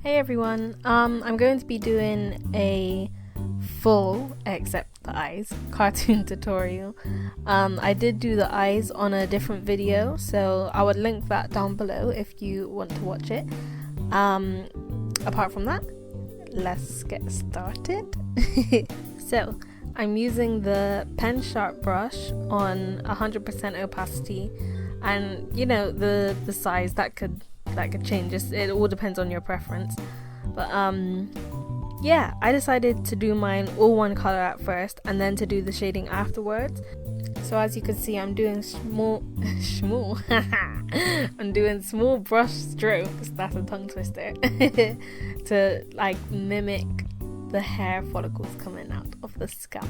Hey everyone, I'm going to be doing a full, except the eyes, cartoon tutorial. I did do the eyes on a different video, so I would link that down below if you want to watch it. Apart from that, let's get started. So, I'm using the pen sharp brush on 100% opacity, and you know, the size that could change. It all depends on your preference, but yeah, I decided to do mine all one color at first and then to do the shading afterwards. So as you can see, I'm doing small I'm doing small brush strokes, that's a tongue twister, to like mimic the hair follicles coming out of the scalp.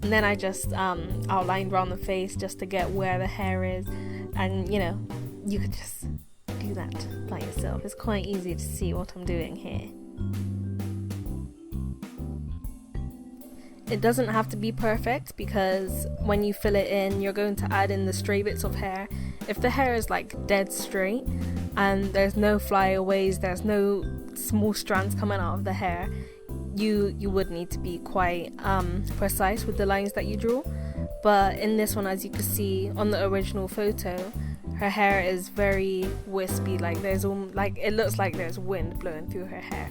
And then I just outlined around the face just to get where the hair is, and you know, you could just do that by yourself. It's quite easy to see what I'm doing here. It doesn't have to be perfect, because when you fill it in, you're going to add in the stray bits of hair. If the hair is like dead straight and there's no flyaways, there's no small strands coming out of the hair, you would need to be quite precise with the lines that you draw. But in this one, as you can see on the original photo, her hair is very wispy, like it looks like there's wind blowing through her hair.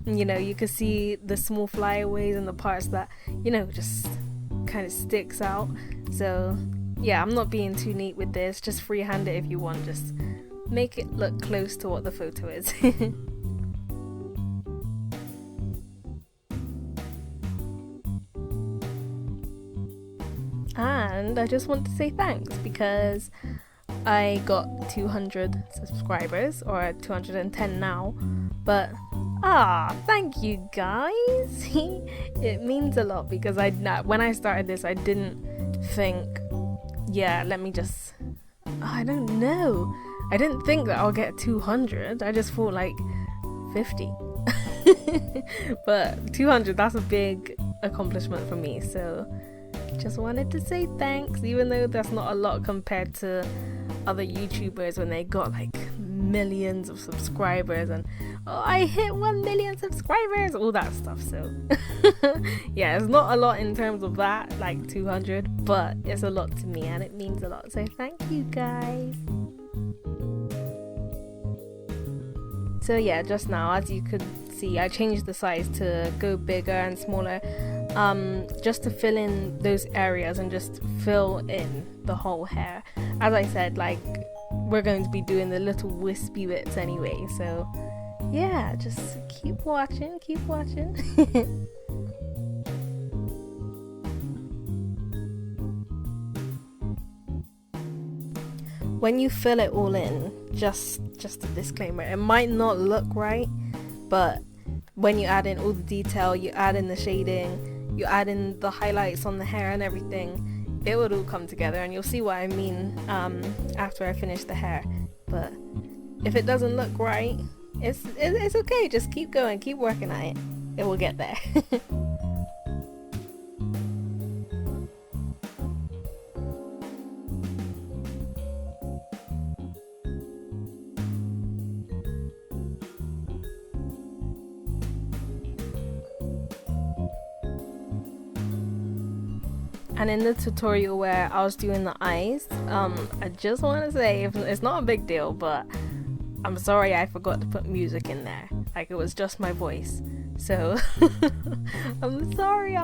You know, you can see the small flyaways and the parts that, you know, just kind of sticks out. So yeah, I'm not being too neat with this. Just freehand it if you want. Just make it look close to what the photo is. And I just want to say thanks, because I got 200 subscribers, or 210 now, but thank you guys. It means a lot, because when I started this, I didn't think, yeah, let me just, I don't know, I didn't think that I'll get 200. I just thought like 50. But 200, that's a big accomplishment for me, so just wanted to say thanks, even though that's not a lot compared to other YouTubers when they got like millions of subscribers and I hit 1 million subscribers, all that stuff. So yeah, it's not a lot in terms of that, like 200, but it's a lot to me and it means a lot, so thank you guys. So yeah, just now, as you could see, I changed the size to go bigger and smaller, just to fill in those areas and just fill in the whole hair. As I said, like, we're going to be doing the little wispy bits anyway, so yeah, just keep watching. When you fill it all in, just a disclaimer, it might not look right, but when you add in all the detail, you add in the shading, you add in the highlights on the hair and everything, it would all come together, and you'll see what I mean after I finish the hair. But if it doesn't look right, it's okay, just keep going, keep working at it, it will get there. And in the tutorial where I was doing the eyes, I just want to say, it's not a big deal, but I'm sorry I forgot to put music in there. Like, it was just my voice. So I'm sorry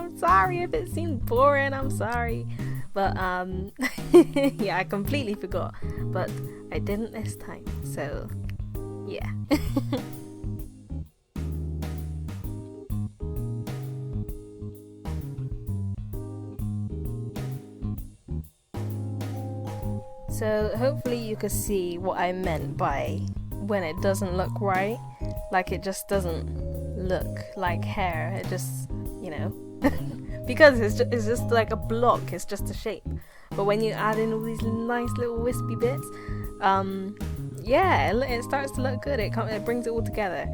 if it seemed boring, I'm sorry. But yeah, I completely forgot. But I didn't this time, so yeah. So hopefully you could see what I meant by when it doesn't look right, like it just doesn't look like hair, it just, you know, because it's just like a block, it's just a shape. But when you add in all these nice little wispy bits, yeah, it starts to look good, it brings it all together.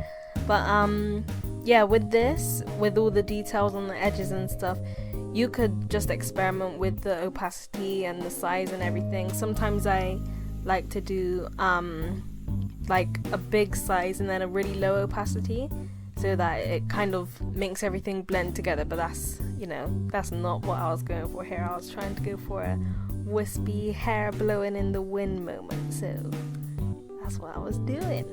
But yeah, with this, with all the details on the edges and stuff, you could just experiment with the opacity and the size and everything. Sometimes I like to do like a big size and then a really low opacity, so that it kind of makes everything blend together. But that's, you know, that's not what I was going for here. I was trying to go for a wispy hair blowing in the wind moment, so that's what I was doing.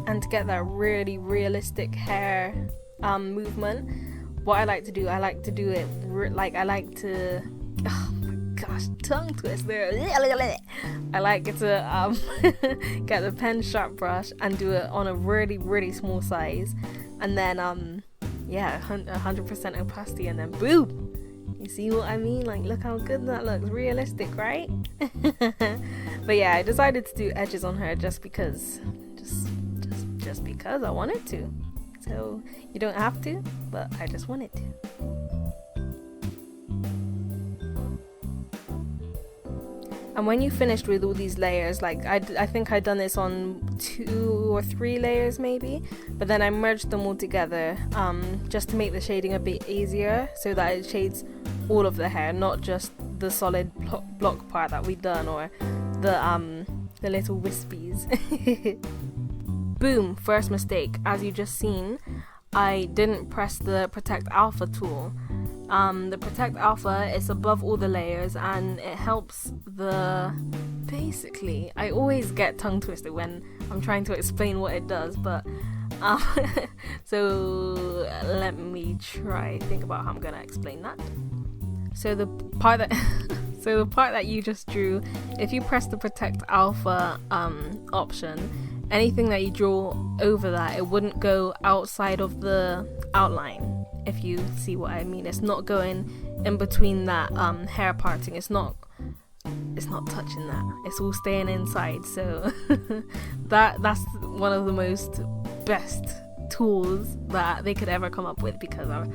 And to get that really realistic hair movement, what I like to do it oh my gosh, tongue twister. I like to get the pen sharp brush and do it on a really small size, and then 100% opacity, and then boom, you see what I mean? Like, look how good that looks, realistic, right? But yeah, I decided to do edges on her just because I wanted to. So you don't have to, but I just wanted to. And when you finished with all these layers, like I think I'd done this on 2 or 3 layers maybe, but then I merged them all together just to make the shading a bit easier, so that it shades all of the hair, not just the solid block part that we'd done, or the little wispies. Boom, first mistake. As you just seen, I didn't press the Protect Alpha tool. The Protect Alpha is above all the layers, and it helps basically, I always get tongue twisted when I'm trying to explain what it does, but so let me think about how I'm gonna explain that. So the part that you just drew, if you press the Protect Alpha option, anything that you draw over that, it wouldn't go outside of the outline, if you see what I mean. It's not going in between that hair parting. It's not touching that. It's all staying inside. So that's one of the most best tools that they could ever come up with, because I'm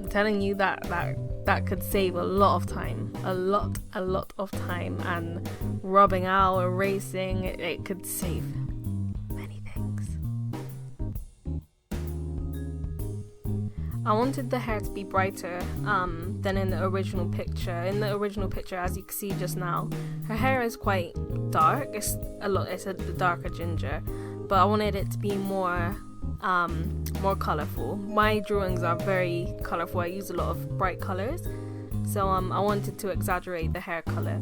telling you that could save a lot of time, a lot of time, and rubbing out, erasing. It could save many things. I wanted the hair to be brighter than in the original picture. In the original picture, as you can see just now, her hair is quite dark. It's a darker ginger, but I wanted it to be more colorful. My drawings are very colorful. I use a lot of bright colors, so I wanted to exaggerate the hair color.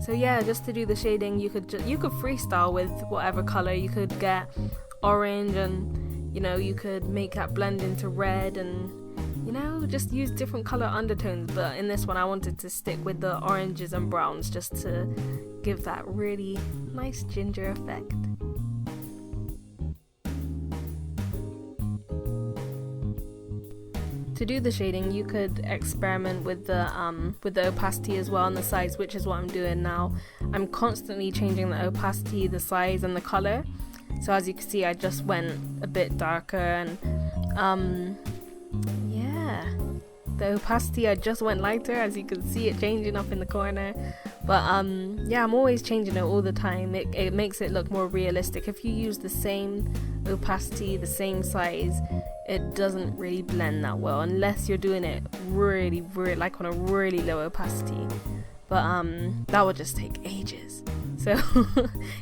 So yeah, just to do the shading, you could freestyle with whatever color. You could get orange, and you could make that blend into red, and just use different color undertones. But in this one, I wanted to stick with the oranges and browns, just to give that really nice ginger effect. To do the shading, you could experiment with the opacity as well, and the size, which is what I'm doing now. I'm constantly changing the opacity, the size, and the color. So as you can see, I just went a bit darker, and the opacity, I just went lighter, as you can see it changing up in the corner. But I'm always changing it all the time. It makes it look more realistic. If you use the same opacity, the same size, it doesn't really blend that well, unless you're doing it really like on a really low opacity. But that would just take ages. So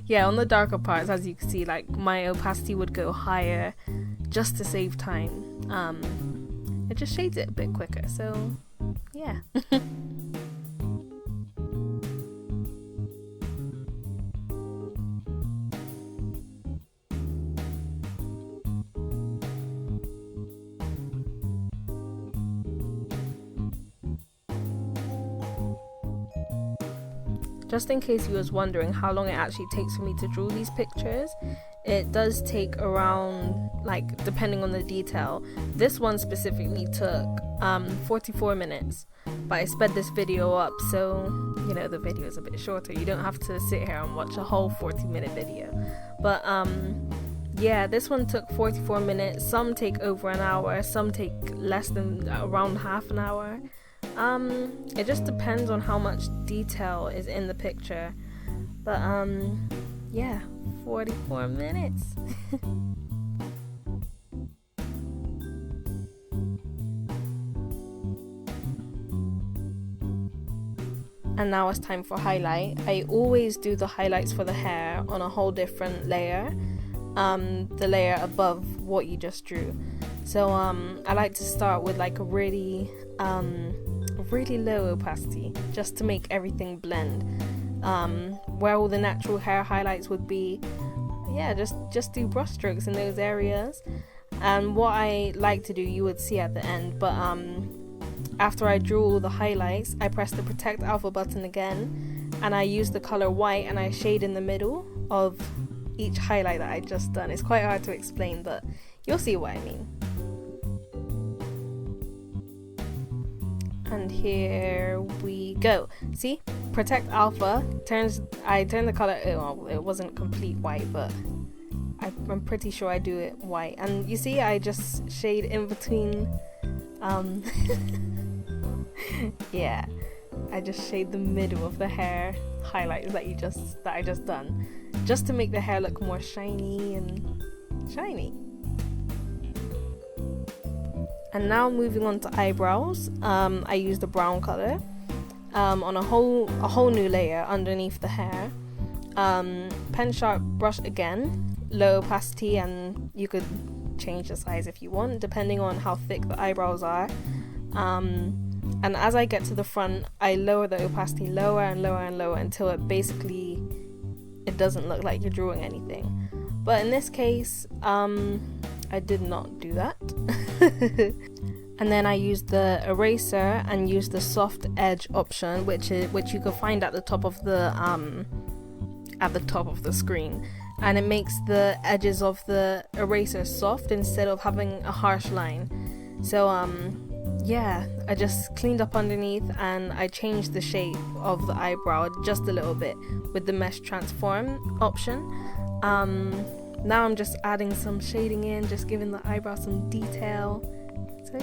yeah, on the darker parts, as you can see, like my opacity would go higher just to save time. It just shades it a bit quicker, so yeah. Just in case you was wondering how long it actually takes for me to draw these pictures, it does take around, like, depending on the detail. This one specifically took 44 minutes, but I sped this video up, so the video is a bit shorter. You don't have to sit here and watch a whole 40-minute video. But yeah, this one took 44 minutes. Some take over an hour, some take less than around half an hour. It just depends on how much detail is in the picture. But yeah, 44 minutes. And now it's time for highlight. I always do the highlights for the hair on a whole different layer, the layer above what you just drew. So I like to start with like a really low opacity, just to make everything blend. Where all the natural hair highlights would be, yeah, just do brush strokes in those areas. And what I like to do, you would see at the end, but after I drew all the highlights, I press the Protect Alpha button again, and I use the color white and I shade in the middle of each highlight that I just done. It's quite hard to explain, but you'll see what I mean. And here we go. See, Protect Alpha I turn the color, well, it wasn't complete white, but I'm pretty sure I do it white. And you see, I just shade in between, yeah, I just shade the middle of the hair highlights that I just done, just to make the hair look more shiny and shiny. And now moving on to eyebrows, I use the brown color on a whole new layer underneath the hair. Pen sharp brush again, low opacity, and you could change the size if you want depending on how thick the eyebrows are. And as I get to the front, I lower the opacity lower and lower and lower until it doesn't look like you're drawing anything. But in this case, I did not do that. And then I used the eraser and used the soft edge option, which you can find at the top of the screen, and it makes the edges of the eraser soft instead of having a harsh line. So yeah, I just cleaned up underneath and I changed the shape of the eyebrow just a little bit with the mesh transform option. Now I'm just adding some shading in, just giving the eyebrow some detail. So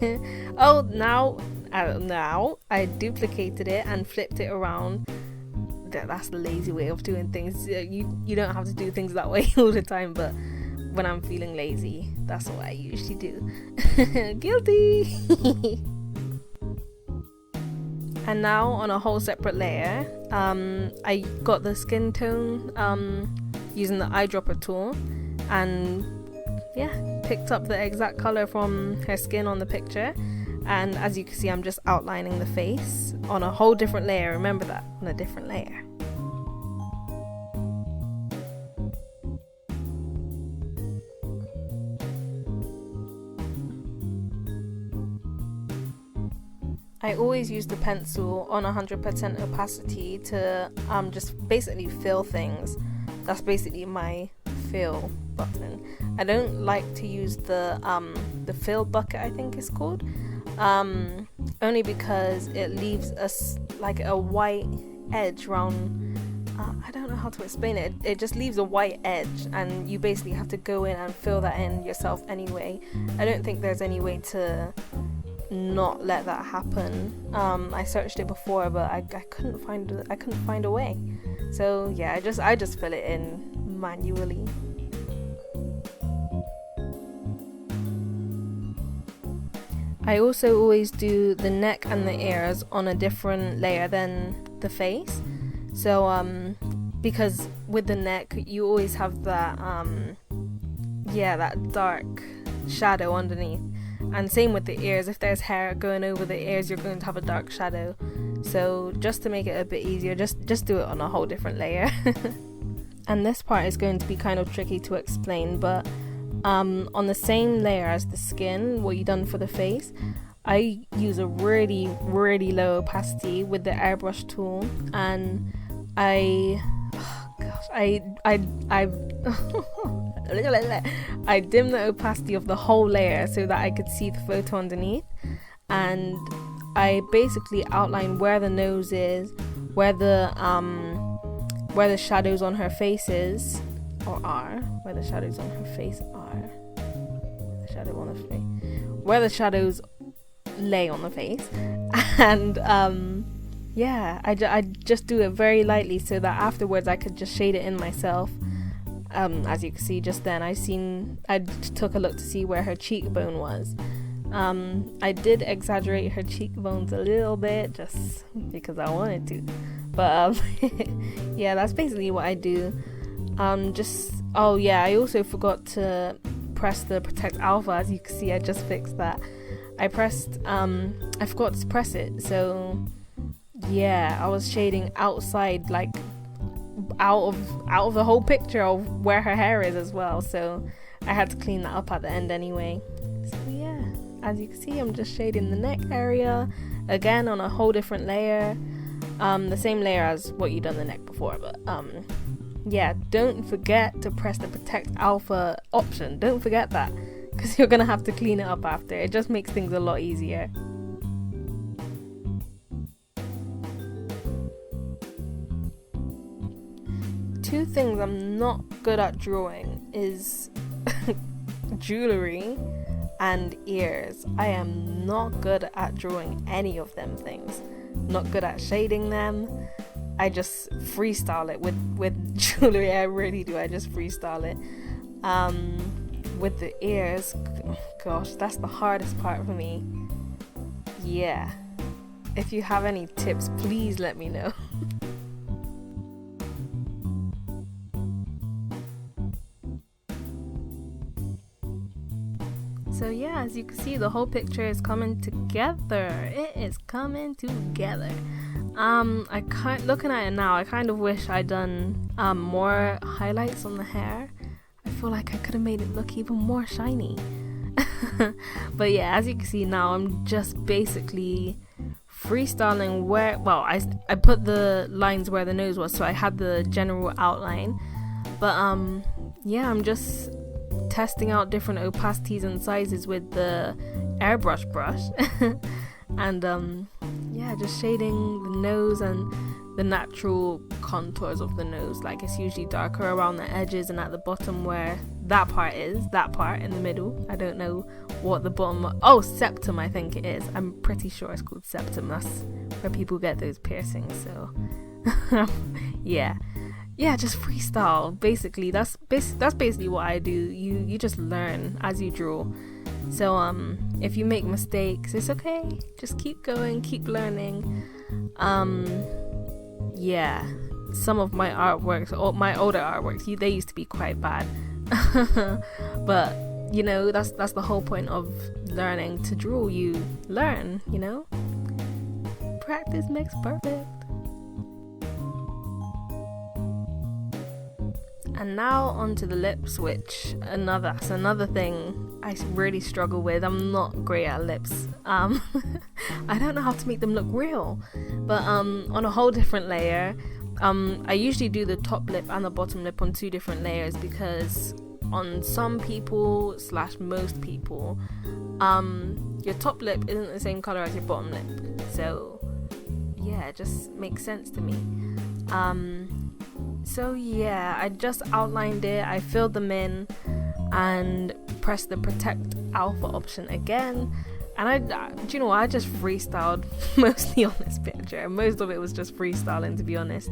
yeah. Oh, now I duplicated it and flipped it around. That's the lazy way of doing things. You don't have to do things that way all the time, but when I'm feeling lazy, that's what I usually do. Guilty. And now on a whole separate layer, I got the skin tone using the eyedropper tool, and yeah, picked up the exact color from her skin on the picture. And as you can see, I'm just outlining the face on a whole different layer. Remember that, on a different layer. I always use the pencil on 100% opacity to just basically fill things. That's basically my fill button. I don't like to use the fill bucket, I think it's called, only because it leaves us like a white edge around. I don't know how to explain it. It just leaves a white edge, and you basically have to go in and fill that in yourself anyway. I don't think there's any way to not let that happen. I searched it before, but I couldn't find a way. So yeah, I just fill it in manually. I also always do the neck and the ears on a different layer than the face. So because with the neck you always have that that dark shadow underneath, and same with the ears. If there's hair going over the ears, you're going to have a dark shadow. So just to make it a bit easier, just do it on a whole different layer. And this part is going to be kind of tricky to explain, but on the same layer as the skin, what you done for the face, I use a really low opacity with the airbrush tool, and I dim the opacity of the whole layer so that I could see the photo underneath, and I basically outline where the nose is, where the shadows on her face is, or are, where the shadows on her face are, where the shadows lay on the face, and yeah, I just do it very lightly so that afterwards I could just shade it in myself. As you can see just then, I took a look to see where her cheekbone was. I did exaggerate her cheekbones a little bit just because I wanted to, but yeah, that's basically what I do. Oh yeah, I also forgot to press the Protect Alpha. As you can see, I just fixed that. I forgot to press it, so yeah, I was shading outside, like out of the whole picture of where her hair is as well, so I had to clean that up at the end anyway. So yeah, as you can see, I'm just shading the neck area again on a whole different layer, the same layer as what you done the neck before, but yeah, don't forget to press the Protect Alpha option. Don't forget that, because you're gonna have to clean it up after. It just makes things a lot easier. Two things I'm not good at drawing is jewelry and ears. I am not good at drawing any of them things. Not good at shading them. I just freestyle it with jewelry. I really do. I just freestyle it. With the ears, gosh, that's the hardest part for me. Yeah. If you have any tips, please let me know. So yeah, as you can see, the whole picture is coming together. It is coming together. Looking at it now, I kind of wish I'd done more highlights on the hair. I feel like I could have made it look even more shiny. But yeah, as you can see now, I'm just basically freestyling where, well, I put the lines where the nose was, so I had the general outline. But yeah, I'm just testing out different opacities and sizes with the Airbrush Brush. And yeah, just shading the nose and the natural contours of the nose. Like, it's usually darker around the edges and at the bottom where that part in the middle. I don't know what the bottom, oh, septum I think it is. I'm pretty sure it's called septum. That's where people get those piercings. So yeah, just freestyle. Basically, that's basically what I do. You just learn as you draw. So if you make mistakes, it's okay. Just keep going, keep learning. Yeah, some of my artworks, or my older artworks, they used to be quite bad. But you know, that's the whole point of learning to draw. You learn, you know. Practice makes perfect. And now onto the lips, which that's another thing I really struggle with. I'm not great at lips. I don't know how to make them look real. But on a whole different layer, I usually do the top lip and the bottom lip on two different layers, because on some people / most people, your top lip isn't the same color as your bottom lip. So yeah, it just makes sense to me. So yeah, I just outlined it, I filled them in and pressed the Protect Alpha option again, and do you know what, I just freestyled mostly on this picture. Most of it was just freestyling, to be honest.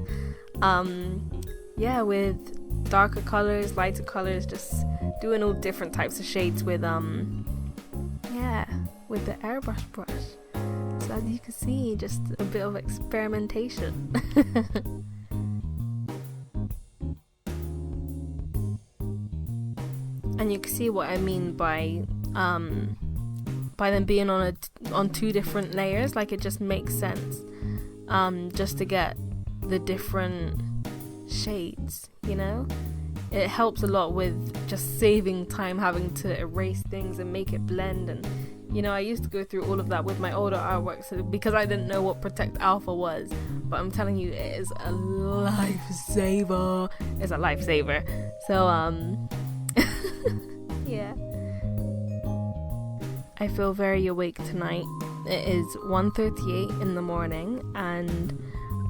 Yeah, with darker colors, lighter colors, just doing all different types of shades with with the Airbrush Brush. So as you can see, just a bit of experimentation. And you can see what I mean by them being on two different layers. Like, it just makes sense, just to get the different shades, you know. It helps a lot with just saving time having to erase things and make it blend. And you know, I used to go through all of that with my older artwork, so because I didn't know what Protect Alpha was. But I'm telling you, it is a lifesaver. It's a lifesaver. So yeah, I feel very awake tonight. It is 1:38 in the morning and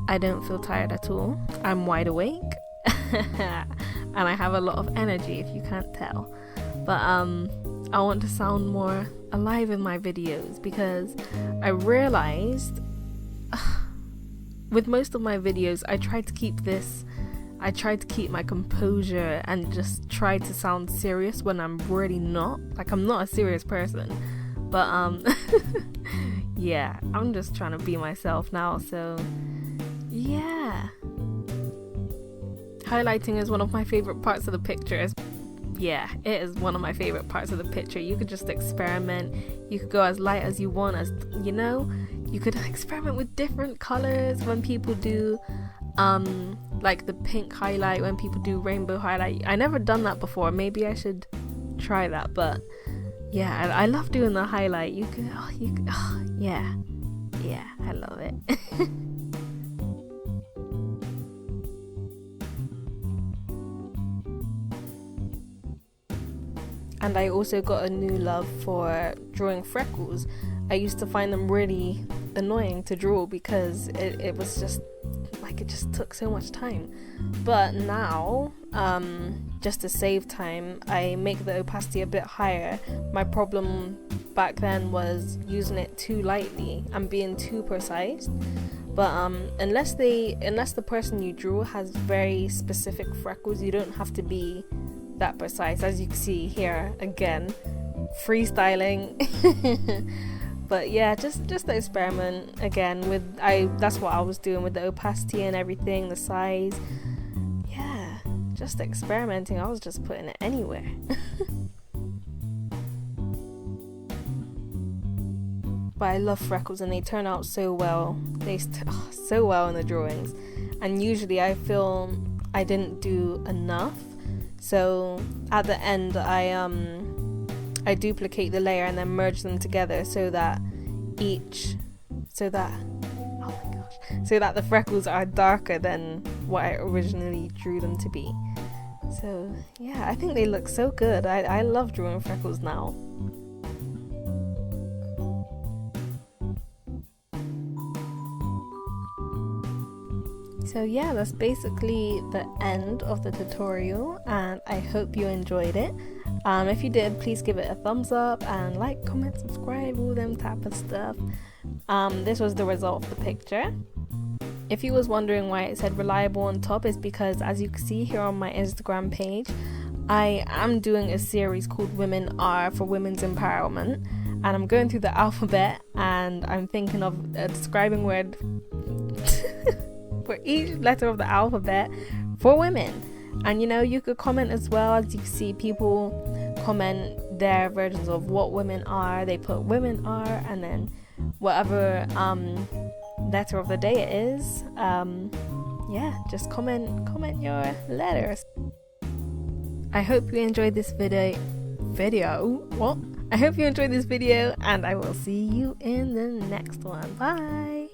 I don't feel tired at all. I'm wide awake and I have a lot of energy, if you can't tell. But I want to sound more alive in my videos, because I realized with most of my videos, I try to keep my composure and just try to sound serious when I'm really not. Like, I'm not a serious person, but yeah, I'm just trying to be myself now. So yeah, highlighting is one of my favorite parts of the picture. Yeah, it is one of my favorite parts of the picture. You could just experiment. You could go as light as you want, as you know. You could experiment with different colors when people do like the pink highlight, when people do rainbow highlight. I never done that before. Maybe I should try that. But yeah, I love doing the highlight. Yeah, I love it. And I also got a new love for drawing freckles. I used to find them really annoying to draw because it was just like, it just took so much time. But now, just to save time, I make the opacity a bit higher. My problem back then was using it too lightly and being too precise. But unless the person you drew has very specific freckles, you don't have to be that precise. As you can see here, again, freestyling. But yeah, just the experiment again that's what I was doing with the opacity and everything, the size. Yeah, just experimenting. I was just putting it anywhere. But I love freckles and they turn out so well. So well in the drawings. And usually I feel I didn't do enough. So at the end I duplicate the layer and then merge them together so that the freckles are darker than what I originally drew them to be. So yeah, I think they look so good. I love drawing freckles now. So yeah, that's basically the end of the tutorial, and I hope you enjoyed it. If you did, please give it a thumbs up and like, comment, subscribe, all them type of stuff. This was the result of the picture. If you was wondering why it said reliable on top, is because, as you can see here on my Instagram page, I am doing a series called Women Are for Women's Empowerment, and I'm going through the alphabet and I'm thinking of a describing word for each letter of the alphabet for women. And you could comment as well. As you can see, people comment their versions of what women are. They put women are and then whatever letter of the day it is. Yeah, just comment your letters. I hope you enjoyed this video. I hope you enjoyed this video, and I will see you in the next one. Bye.